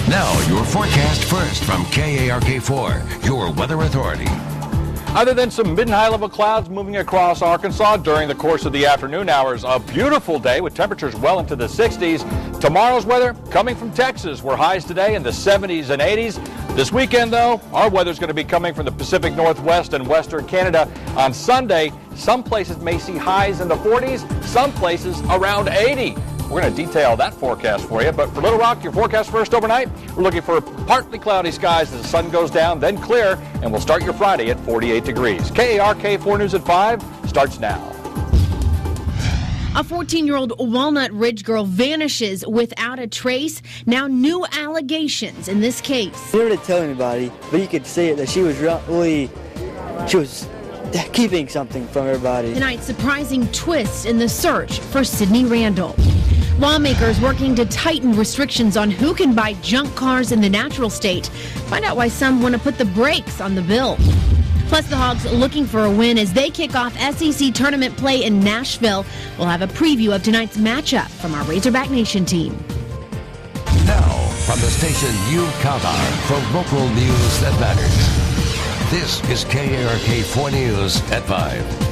Now, your forecast first from KARK4, your weather authority. Other than some mid and high level clouds moving across Arkansas during the course of the afternoon hours, a beautiful day with temperatures well into the 60s. Tomorrow's weather coming from Texas, where highs today in the 70s and 80s. This weekend, though, our weather's going to be coming from the Pacific Northwest and Western Canada. On Sunday, some places may see highs in the 40s, some places around 80. We're going to detail that forecast for you. But for Little Rock, your forecast first overnight, we're looking for partly cloudy skies as the sun goes down, then clear, and we'll start your Friday at 48 degrees. KARK 4 News at 5 starts now. A 14-year-old Walnut Ridge girl vanishes without a trace. Now new allegations in this case. She didn't tell anybody, but you could see it that she was keeping something from everybody. Tonight's surprising twist in the search for Sydney Randall. Lawmakers working to tighten restrictions on who can buy junk cars in the natural state. Find out why some want to put the brakes on the bill. Plus, the Hogs looking for a win as they kick off SEC tournament play in Nashville. We'll have a preview of tonight's matchup from our Razorback Nation team. Now, from the station you count on for local news that matters. This is KARK 4 News at 5.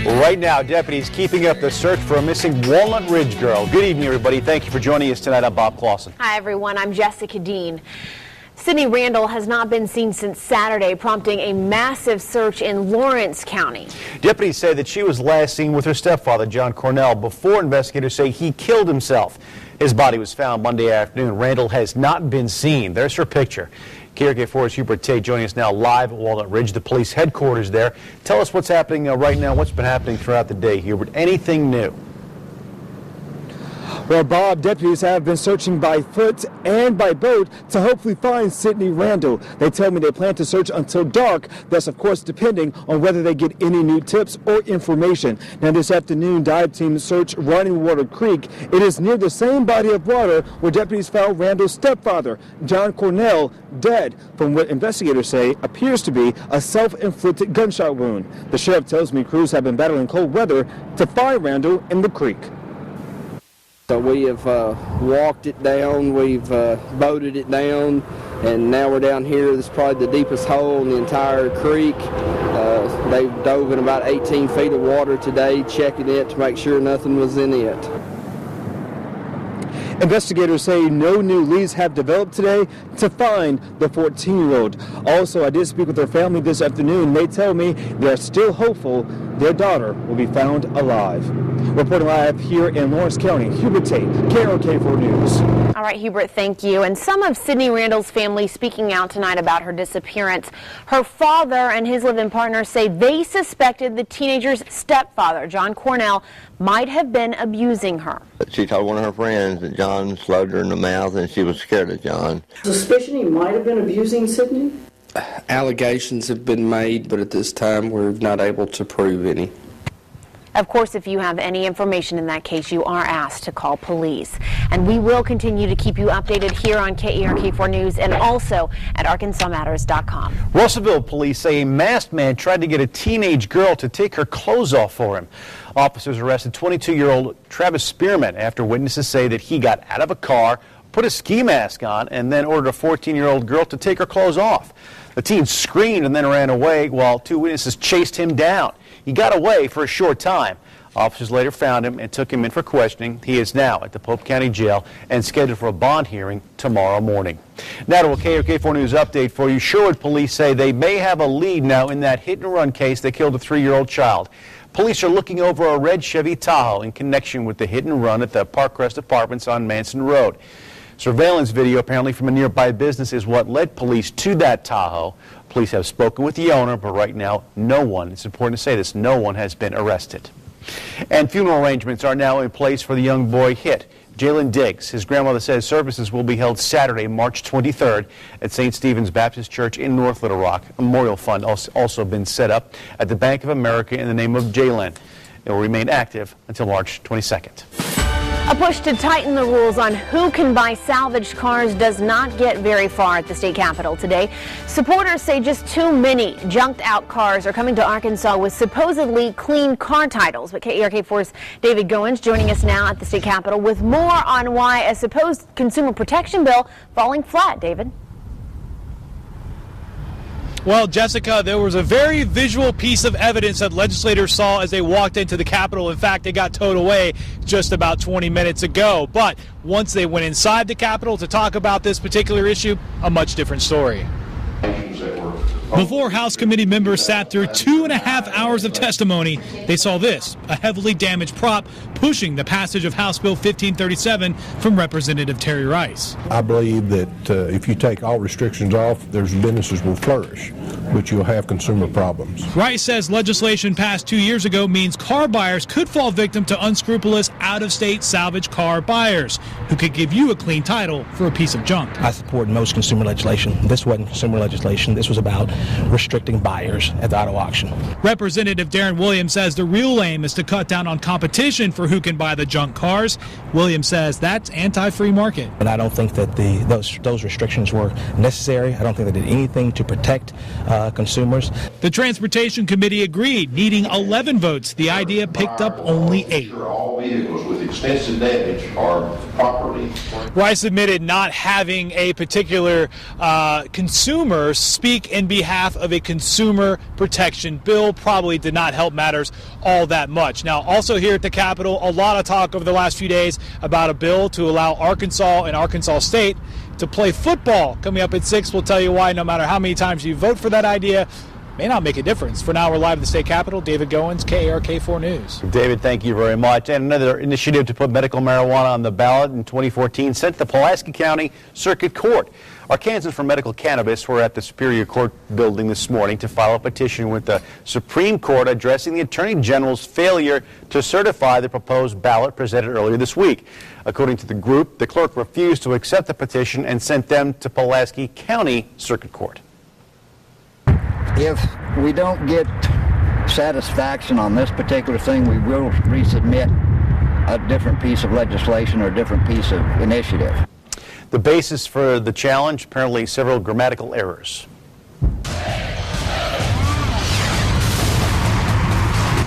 Right now, deputies keeping up the search for a missing Walnut Ridge girl. Good evening, everybody. Thank you for joining us tonight. I'm Bob Clausen. Hi, everyone. I'm Jessica Dean. Sydney Randall has not been seen since Saturday, prompting a massive search in Lawrence County. Deputies say that she was last seen with her stepfather, John Cornell, before investigators say he killed himself. His body was found Monday afternoon. Randall has not been seen. There's her picture. KARK4's Hubert Tate joining us now live at Walnut Ridge, the police headquarters there. Tell us what's happening right now. What's been happening throughout the day, Hubert? Anything new? Well, Bob, deputies have been searching by foot and by boat to hopefully find Sydney Randall. They tell me they plan to search until dark. That's, of course, depending on whether they get any new tips or information. Now, this afternoon, dive teams search Running Water Creek. It is near the same body of water where deputies found Randall's stepfather, John Cornell, dead from what investigators say appears to be a self-inflicted gunshot wound. The sheriff tells me crews have been battling cold weather to find Randall in the creek. So we have walked it down, we've boated it down, and now we're down here. This is probably the deepest hole in the entire creek. They dove in about 18 feet of water today, checking it to make sure nothing was in it. Investigators say no new leads have developed today to find the 14-year-old. Also, I did speak with her family this afternoon. They tell me they're still hopeful their daughter will be found alive. Reporting live here in Lawrence County, Hubert Tate, KARK4 News. All right, Hubert, thank you. And some of Sydney Randall's family speaking out tonight about her disappearance. Her father and his live-in partner say they suspected the teenager's stepfather, John Cornell, might have been abusing her. She told one of her friends that John slugged her in the mouth and she was scared of John. Suspicion he might have been abusing Sydney? Allegations have been made, but at this time we're not able to prove any. Of course, if you have any information in that case, you are asked to call police. And we will continue to keep you updated here on KARK4 News and also at ArkansasMatters.com. Russellville police say a masked man tried to get a teenage girl to take her clothes off for him. Officers arrested 22-year-old Travis Spearman after witnesses say that he got out of a car, put a ski mask on, and then ordered a 14-year-old girl to take her clothes off. The teen screamed and then ran away while two witnesses chased him down. He got away for a short time. Officers later found him and took him in for questioning. He is now at the Pope County Jail and scheduled for a bond hearing tomorrow morning. Now to a KARK4 News update for you. Sherwood police say they may have a lead now in that hit-and-run case that killed a 3-year-old child. Police are looking over a red Chevy Tahoe in connection with the hit-and-run at the Parkcrest Apartments on Manson Road. Surveillance video apparently from a nearby business is what led police to that Tahoe. Police have spoken with the owner, but right now no one, it's important to say this, no one has been arrested. And funeral arrangements are now in place for the young boy hit, Jalen Diggs. His grandmother says services will be held Saturday, March 23rd at St. Stephen's Baptist Church in North Little Rock. A memorial fund also been set up at the Bank of America in the name of Jalen. It will remain active until March 22nd. A push to tighten the rules on who can buy salvaged cars does not get very far at the state capitol today. Supporters say just too many junked out cars are coming to Arkansas with supposedly clean car titles. But KARK4's David Goins joining us now at the state capitol with more on why a supposed consumer protection bill falling flat. David. Well, Jessica, there was a very visual piece of evidence that legislators saw as they walked into the Capitol. In fact, it got towed away just about 20 minutes ago. But once they went inside the Capitol to talk about this particular issue, a much different story. Before House committee members sat through 2.5 hours of testimony, they saw this, a heavily damaged prop pushing the passage of House Bill 1537 from Representative Terry Rice. I believe that if you take all restrictions off, there's businesses will flourish, but you'll have consumer problems. Rice says legislation passed 2 years ago means car buyers could fall victim to unscrupulous out-of-state salvage car buyers who could give you a clean title for a piece of junk. I support most consumer legislation. This wasn't consumer legislation. This was about restricting buyers at the auto auction. Representative Darren Williams says the real aim is to cut down on competition for who can buy the junk cars. Williams says that's anti-free market. And I don't think that those restrictions were necessary. I don't think they did anything to protect consumers. The Transportation Committee agreed, needing 11 votes. The idea picked up only 8. All vehicles with extensive damage are properly. Rice admitted not having a particular consumer speak in behalf of a consumer protection bill probably did not help matters all that much. Now, also here at the Capitol, a lot of talk over the last few days about a bill to allow Arkansas and Arkansas State to play football. Coming up at 6, we'll tell you why no matter how many times you vote for that idea, may not make a difference. For now, we're live at the state capitol. David Goins, KARK4 News. David, thank you very much. And another initiative to put medical marijuana on the ballot in 2014 sent to Pulaski County Circuit Court. Arkansans for Medical Cannabis were at the Superior Court building this morning to file a petition with the Supreme Court addressing the Attorney General's failure to certify the proposed ballot presented earlier this week. According to the group, the clerk refused to accept the petition and sent them to Pulaski County Circuit Court. If we don't get satisfaction on this particular thing, we will resubmit a different piece of legislation or a different piece of initiative. The basis for the challenge, apparently several grammatical errors.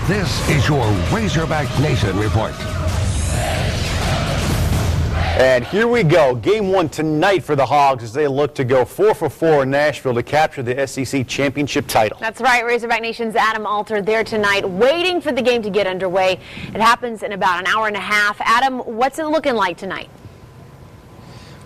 This is your Razorback Nation report. And here we go. Game 1 tonight for the Hogs as they look to go 4 for 4 in Nashville to capture the SEC championship title. That's right. Razorback Nation's Adam Alter there tonight waiting for the game to get underway. It happens in about an hour and a half. Adam, what's it looking like tonight?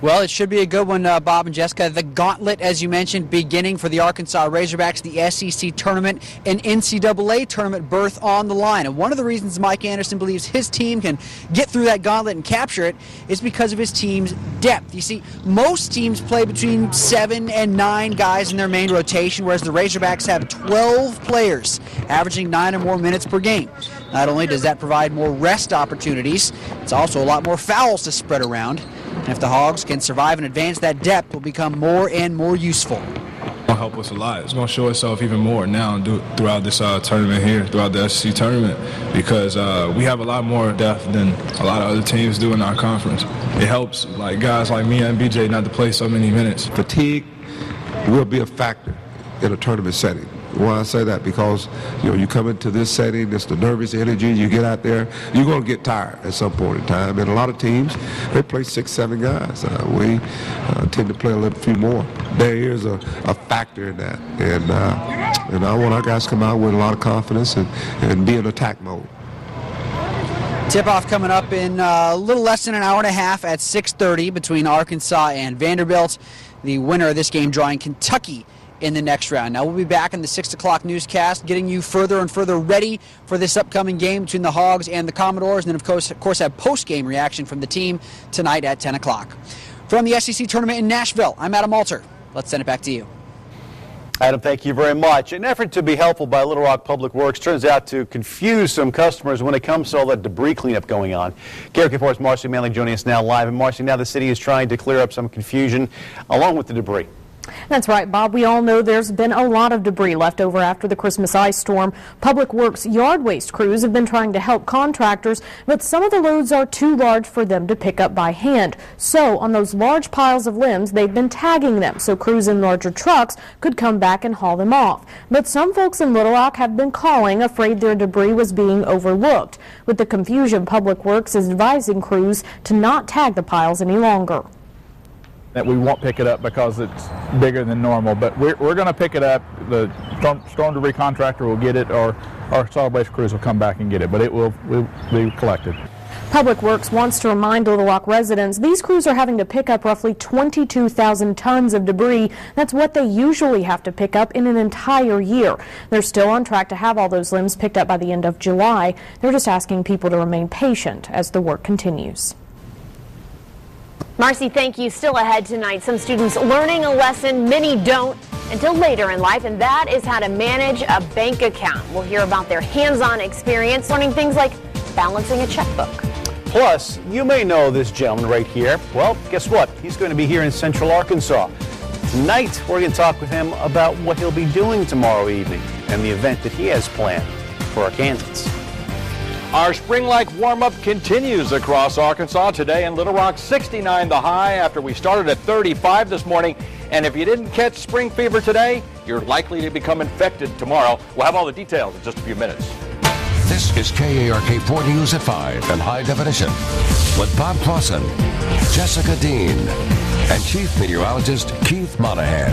Well, it should be a good one, Bob and Jessica. The gauntlet, as you mentioned, beginning for the Arkansas Razorbacks, the SEC tournament and NCAA tournament berth on the line. And one of the reasons Mike Anderson believes his team can get through that gauntlet and capture it is because of his team's depth. You see, most teams play between 7 and 9 guys in their main rotation, whereas the Razorbacks have 12 players, averaging 9 or more minutes per game. Not only does that provide more rest opportunities, it's also a lot more fouls to spread around. And if the Hogs can survive and advance, that depth will become more and more useful. It's going to help us a lot. It's going to show itself even more now throughout this tournament here, throughout the SEC tournament, because we have a lot more depth than a lot of other teams do in our conference. It helps like guys like me and BJ not to play so many minutes. Fatigue will be a factor in a tournament setting. Why I say that? Because you come into this setting, it's the nervous energy, you get out there, you're going to get tired at some point in time. And a lot of teams, they play 6, 7 guys. We tend to play a few more. There is a factor in that. And I want our guys to come out with a lot of confidence and be in attack mode. Tip-off coming up in a little less than an hour and a half at 6:30 between Arkansas and Vanderbilt. The winner of this game drawing Kentucky in the next round. Now we'll be back in the 6 o'clock newscast, getting you further and further ready for this upcoming game between the Hogs and the Commodores, and then of course have post-game reaction from the team tonight at 10 o'clock. From the SEC tournament in Nashville, I'm Adam Alter. Let's send it back to you. Adam, thank you very much. An effort to be helpful by Little Rock Public Works turns out to confuse some customers when it comes to all that debris cleanup going on. KARK4's Marcy Manley joining us now live. And Marcy, now the city is trying to clear up some confusion along with the debris. That's right, Bob. We all know there's been a lot of debris left over after the Christmas ice storm. Public Works yard waste crews have been trying to help contractors, but some of the loads are too large for them to pick up by hand. So on those large piles of limbs, they've been tagging them so crews in larger trucks could come back and haul them off. But some folks in Little Rock have been calling, afraid their debris was being overlooked. With the confusion, Public Works is advising crews to not tag the piles any longer. That we won't pick it up because it's bigger than normal, but we're going to pick it up. The storm debris contractor will get it, or our solid waste crews will come back and get it, but it will be collected. Public Works wants to remind Little Rock residents these crews are having to pick up roughly 22,000 tons of debris. That's what they usually have to pick up in an entire year. They're still on track to have all those limbs picked up by the end of July. They're just asking people to remain patient as the work continues. Marcy, thank you. Still ahead tonight, some students learning a lesson many don't until later in life, and that is how to manage a bank account. We'll hear about their hands-on experience learning things like balancing a checkbook. Plus, you may know this gentleman right here. Well, guess what? He's going to be here in Central Arkansas. Tonight, we're going to talk with him about what he'll be doing tomorrow evening and the event that he has planned for Arkansans. Our spring-like warm-up continues across Arkansas. Today in Little Rock, 69 the high after we started at 35 this morning. And if you didn't catch spring fever today, you're likely to become infected tomorrow. We'll have all the details in just a few minutes. This is KARK 4 News at 5 in high definition with Bob Clausen, Jessica Dean, and Chief Meteorologist Keith Monahan.